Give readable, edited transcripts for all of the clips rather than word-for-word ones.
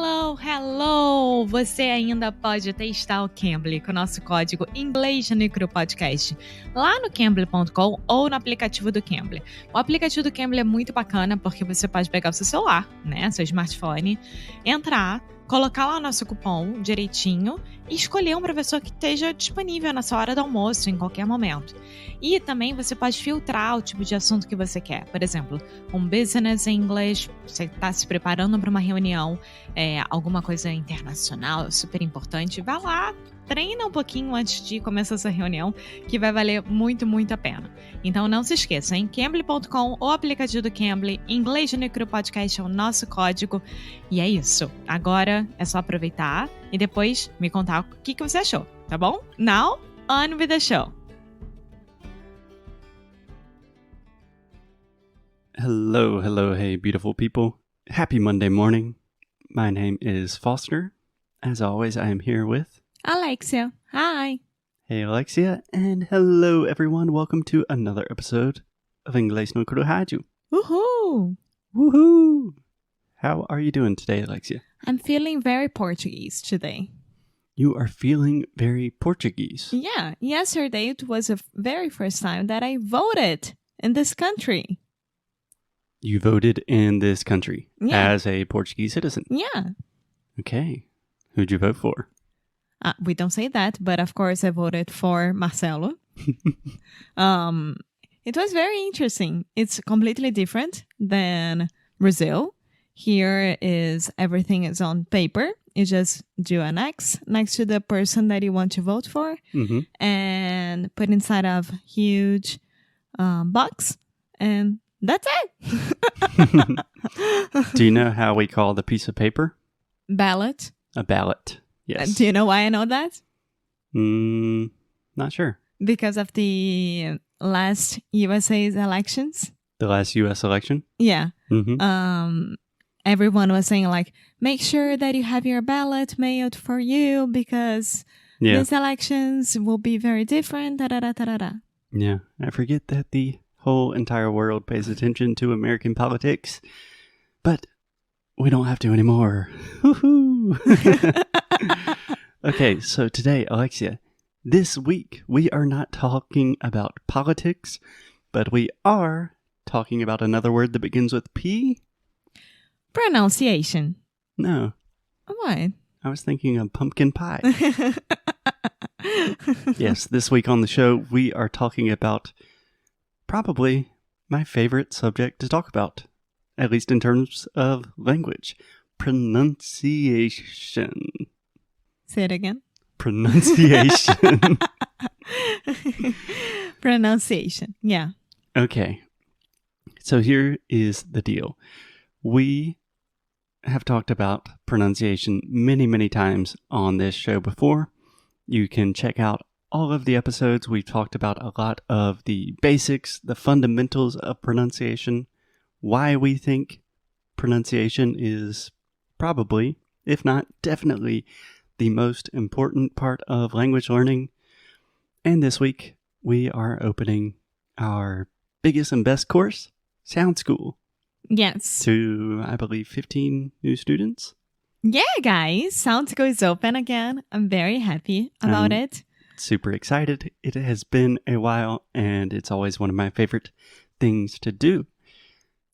Hello, hello! Você ainda pode testar o Cambly com o nosso código Inglês no Micro Podcast lá no Cambly.com ou no aplicativo do Cambly. O aplicativo do Cambly é muito bacana porque você pode pegar o seu celular, né, seu smartphone, entrar, colocar lá o nosso cupom direitinho e escolher um professor que esteja disponível na sua hora do almoço, em qualquer momento. E também você pode filtrar o tipo de assunto que você quer. Por exemplo, um business English, você está se preparando para uma reunião, alguma coisa internacional, super importante, vai lá, treina um pouquinho antes de começar essa reunião, que vai valer muito, muito a pena. Então não se esqueça, em Cambly.com ou aplicativo do Cambly, Inglês no Micro Podcast é o nosso código. E é isso. Agora é só aproveitar e depois me contar o que você achou, tá bom? Now, on with the show! Hello, hello, hey beautiful people. Happy Monday morning. My name is Foster. As always, I am here with Alexia, hi! Hey Alexia, and hello everyone. Welcome to another episode of Inglês no Rádio. Woohoo! Woohoo! How are you doing today, Alexia? I'm feeling very Portuguese today. You are feeling very Portuguese. Yeah, yesterday it was the very first time that I voted in this country. You voted in this country as a Portuguese citizen. Yeah. Okay. Who'd you vote for? We don't say that, but of course I voted for Marcelo. It was very interesting. It's completely different than Brazil. Here is everything is on paper. You just do an X next to the person that you want to vote for and put inside of huge box, and that's it. Do you know how we call the piece of paper? Ballot. A ballot. Yes. Do you know why I know that? Not sure. Because of the last USA's elections. The last U.S. election? Yeah. Mm-hmm. Everyone was saying, like, make sure that you have your ballot mailed for you because these elections will be very different. Da-da-da-da-da-da. Yeah. I forget that the whole entire world pays attention to American politics, but we don't have to anymore. Woohoo! Okay, so today, Alexia, this week, we are not talking about politics, but we are talking about another word that begins with P. Pronunciation. No. What? I was thinking of pumpkin pie. Yes, this week on the show, we are talking about probably my favorite subject to talk about, at least in terms of language. Pronunciation. Say it again. Pronunciation. Pronunciation. Yeah. Okay. So here is the deal. We have talked about pronunciation many, many times on this show before. You can check out all of the episodes. We've talked about a lot of the basics, the fundamentals of pronunciation, why we think pronunciation is probably, if not definitely, the most important part of language learning. And this week, we are opening our biggest and best course, Sound School. Yes. To, I believe, 15 new students. Yeah, guys. Sound School is open again. I'm very happy about it. Super excited. It has been a while, and it's always one of my favorite things to do.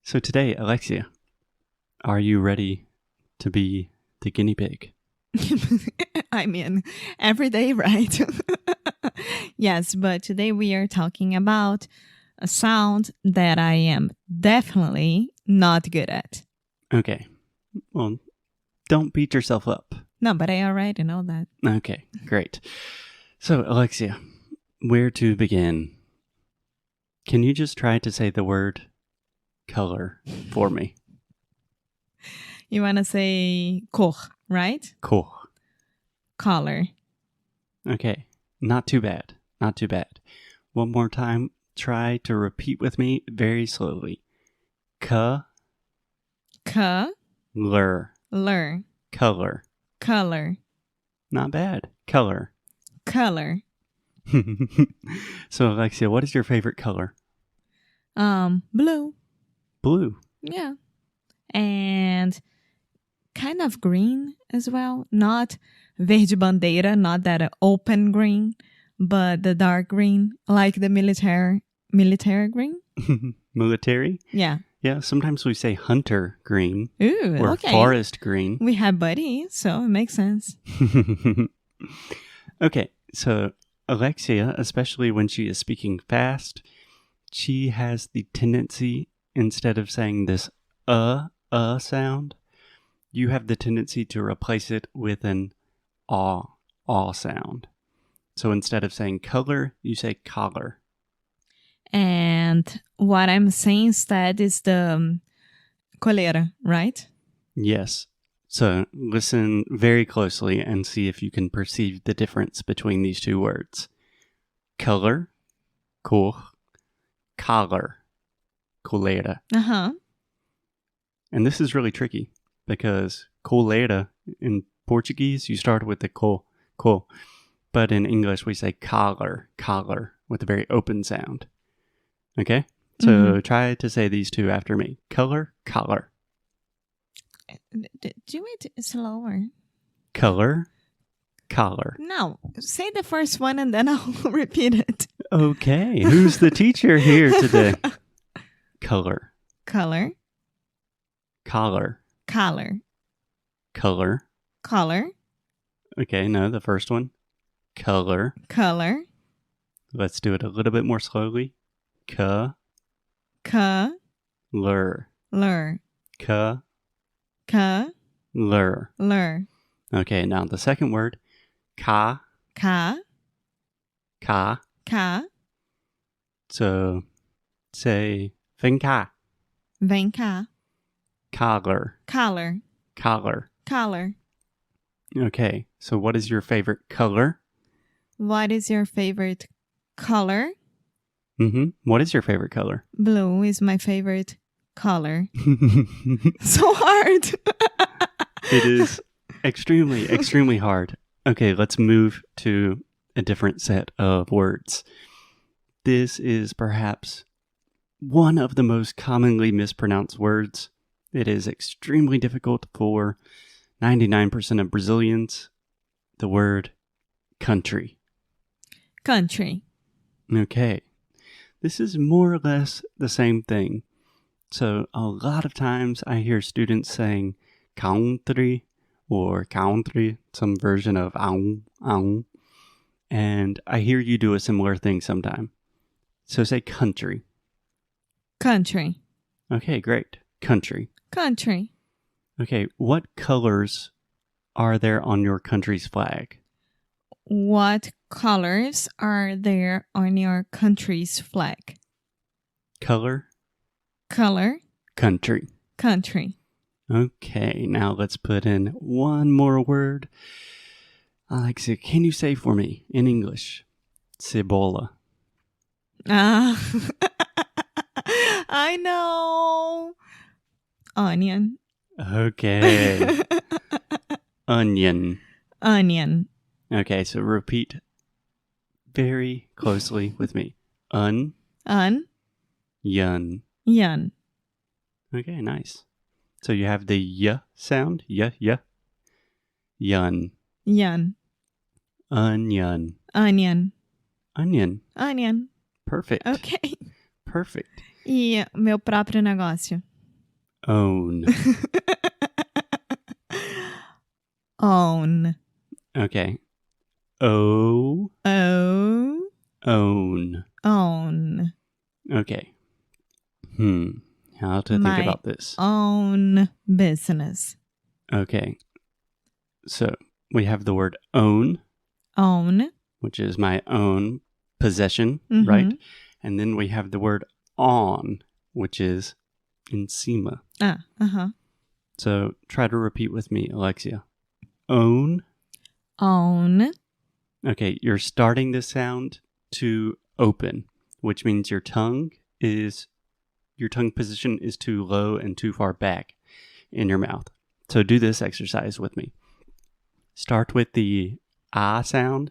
So today, Alexia, are you ready to be the guinea pig? I mean, every day, right? Yes, but today we are talking about a sound that I am definitely not good at. Okay. Well, don't beat yourself up. No, but I already know that. Okay, great. So, Alexia, where to begin? Can you just try to say the word color for me? You want to say cor, right? Cor. Color. Okay, not too bad. Not too bad. One more time. Try to repeat with me very slowly. Color. Color. Color. Not bad. Color. So, Alexia, what is your favorite color? Blue. Blue. Yeah. And kind of green as well. Not verde bandeira, not that open green, but the dark green, like the military green. Military? Yeah. Yeah, sometimes we say hunter green Ooh, or okay. forest green. We have Buddy, so it makes sense. Okay, so Alexia, especially when she is speaking fast, she has the tendency, instead of saying this sound, you have the tendency to replace it with an aw sound. So instead of saying color, you say collar. And what I'm saying instead is the coleira, right? Yes. So listen very closely and see if you can perceive the difference between these two words. Color, cor, collar, coleira. Uh-huh. And this is really tricky because coleira in Portuguese, you start with the co. But in English, we say collar with a very open sound. Okay? So try to say these two after me. Color, collar. Do it slower. Color, collar. No, say the first one and then I'll repeat it. Okay, who's the teacher here today? Color. Color. Collar. Collar. Color. Color. Okay, no, the first one. Color. Color. Let's do it a little bit more slowly. Color. Lur. Color. Okay, now the second word. Ka. So say vem cá. Collar. Okay, so what is your favorite color? What is your favorite color? What is your favorite color? Blue is my favorite color. So hard. It is extremely, extremely hard. Okay, let's move to a different set of words. This is perhaps one of the most commonly mispronounced words. It is extremely difficult for 99% of Brazilians. The word country. Country. Okay. This is more or less the same thing. So a lot of times I hear students saying country or country, some version of aung. And I hear you do a similar thing sometime. So say country. Country. Okay, great. Country. Country. Okay, what colors are there on your country's flag? What colors are there on your country's flag? Color. Country. Okay, now let's put in one more word. Alexia, can you say for me in English? Cebola. I know. Onion. Okay. Onion. Okay, so repeat very closely with me. Yun. Okay, nice. So you have the y sound. Y. Yun. Onion. Perfect. Ok. Perfect. E meu próprio negócio. Own. Own. Okay. Own. Okay. How to think about this? Own business. Okay. So we have the word own. Own. Which is my own possession, right? And then we have the word on, which is encima. So try to repeat with me, Alexia. Own. Okay, you're starting the sound to open, which means your tongue position is too low and too far back in your mouth. So do this exercise with me. Start with the ah sound.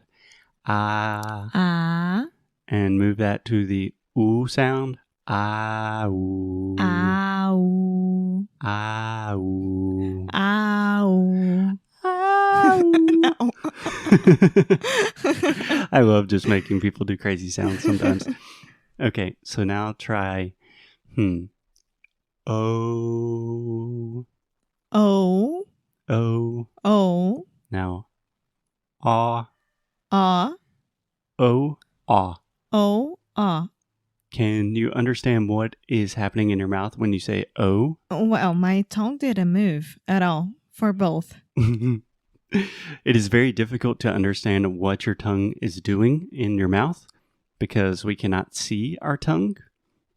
Ah. And move that to the oo sound. Ah, oo. Ah, ooh. Ah, oo. Ah, I love just making people do crazy sounds sometimes. Okay, so now try O. O. O. O. Now ah. Ah. O. Ah. O. Ah. Can you understand what is happening in your mouth when you say O? Well, my tongue didn't move at all for both. It is very difficult to understand what your tongue is doing in your mouth because we cannot see our tongue,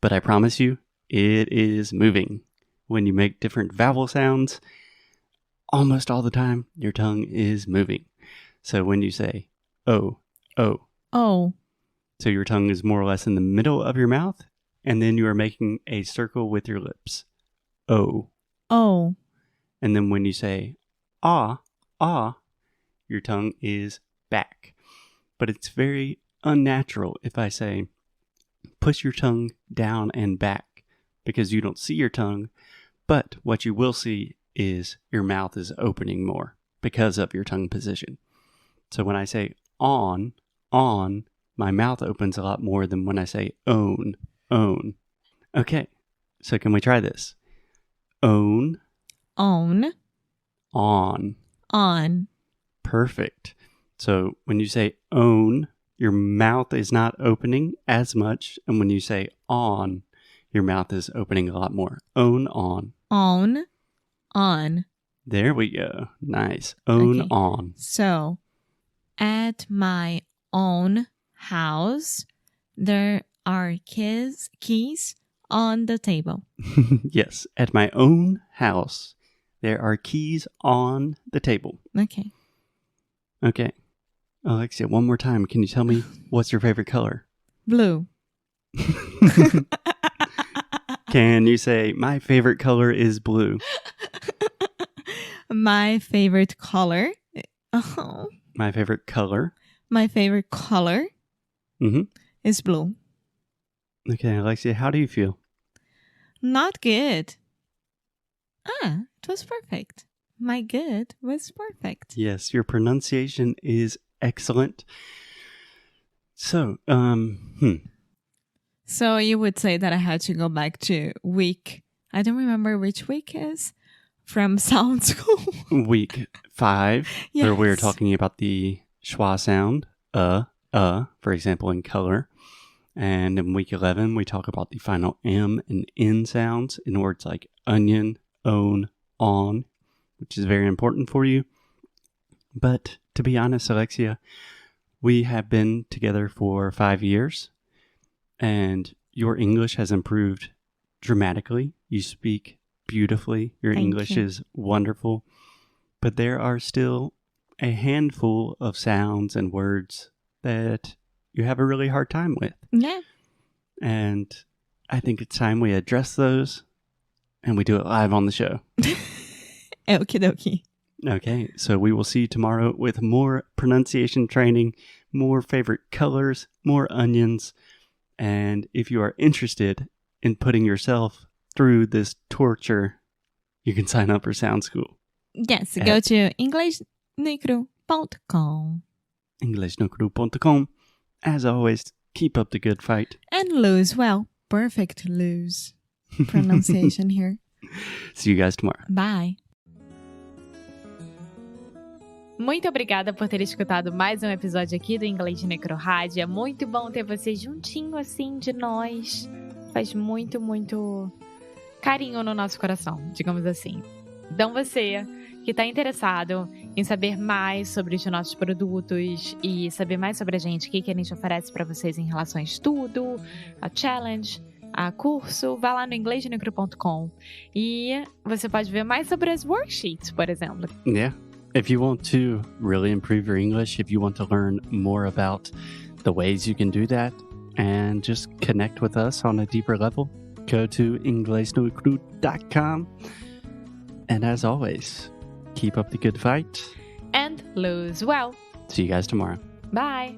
but I promise you, it is moving. When you make different vowel sounds, almost all the time, your tongue is moving. So when you say O, O. Oh. So your tongue is more or less in the middle of your mouth, and then you are making a circle with your lips. O. Oh. And then when you say ah, ah, your tongue is back. But it's very unnatural if I say push your tongue down and back because you don't see your tongue, but what you will see is your mouth is opening more because of your tongue position. So when I say on, my mouth opens a lot more than when I say own. Okay, so can we try this? Own. On. On. Perfect. So when you say own, your mouth is not opening as much. And when you say on, your mouth is opening a lot more. Own, on. On. There we go. Nice. Own, Okay. on. So, at my own house, there are keys on the table. Yes. At my own house, there are keys on the table. Okay. Okay. Alexia, one more time. Can you tell me what's your favorite color? Blue. Can you say, my favorite color is blue? My favorite color. Oh. My favorite color. My favorite color is blue. Okay, Alexia, how do you feel? Not good. It was perfect. My good was perfect. Yes, your pronunciation is excellent. So, So you would say that I had to go back to week, I don't remember which week is, from sound school. Week 5, Yes. where we're talking about the schwa sound, for example, in color. And in week 11, we talk about the final M and N sounds in words like onion, own, on, which is very important for you. But to be honest, Alexia, we have been together for 5 years, and your English has improved dramatically. You speak beautifully. Your Thank English you. is wonderful. But there are still a handful of sounds and words that you have a really hard time with. Yeah. And I think it's time we address those and we do it live on the show. Okie dokie. Okay, so we will see you tomorrow with more pronunciation training, more favorite colors, more onions. And if you are interested in putting yourself through this torture, you can sign up for Sound School. Yes, go to inglesnecru.com. Inglesnecru.com. As always, keep up the good fight. And lose well. Perfect lose. Pronunciation here. See you guys tomorrow. Bye. Muito obrigada por ter escutado mais um episódio aqui do Inglês de Necro Rádio. É muito bom ter você juntinho assim de nós. Faz muito, muito carinho no nosso coração, digamos assim. Então você que está interessado em saber mais sobre os nossos produtos e saber mais sobre a gente, o que a gente oferece para vocês em relação a estudo, a challenge, a curso, vá lá no inglesdenecru.com e você pode ver mais sobre as worksheets, por exemplo. Yeah. If you want to really improve your English, if you want to learn more about the ways you can do that and just connect with us on a deeper level, go to inglesnecru.com. And as always, keep up the good fight. And lose well. See you guys tomorrow. Bye.